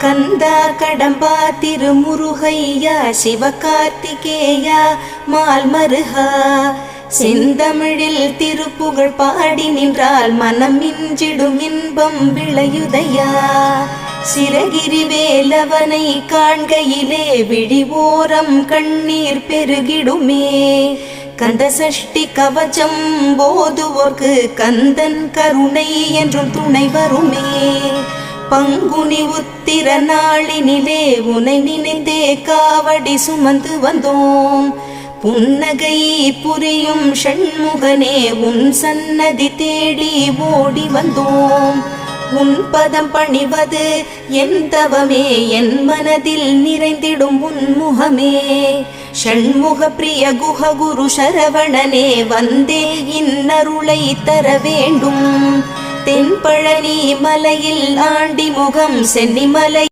கந்தா கடம்பா திருமுருகையா சிவகார்த்திகேயா மால்மருகா செந்தமிழில் திருப்புகழ் பாடி நின்றால் மனம் மிஞ்சிடும் இன்பம் விளையுதையா. சிரகிரி வேலவனை காண்கையிலே விழிவோரம் கண்ணீர் பெருகிடுமே. கந்த சஷ்டி கவச்சம் போதுவோர்க்கு கந்தன் கருணை என்றும் துணை வருமே. பங்குனி உத்திர நாளினிலே உனை நினைந்தே காவடி சுமந்து வந்தோம். புன்னகை புரியும் ஷண்முகனே உன் சன்னதி தேடி ஓடி வந்தோம். உன் பதம் பணிவது என் தவமே, என் மனதில் நிறைந்திடும் உன்முகமே. ஷண்முக பிரிய குஹ குரு சரவணனே வந்தே இன்னருளை தர வேண்டும். தென்பழனி மலையில் ஆண்டி முகம் சென்னிமலை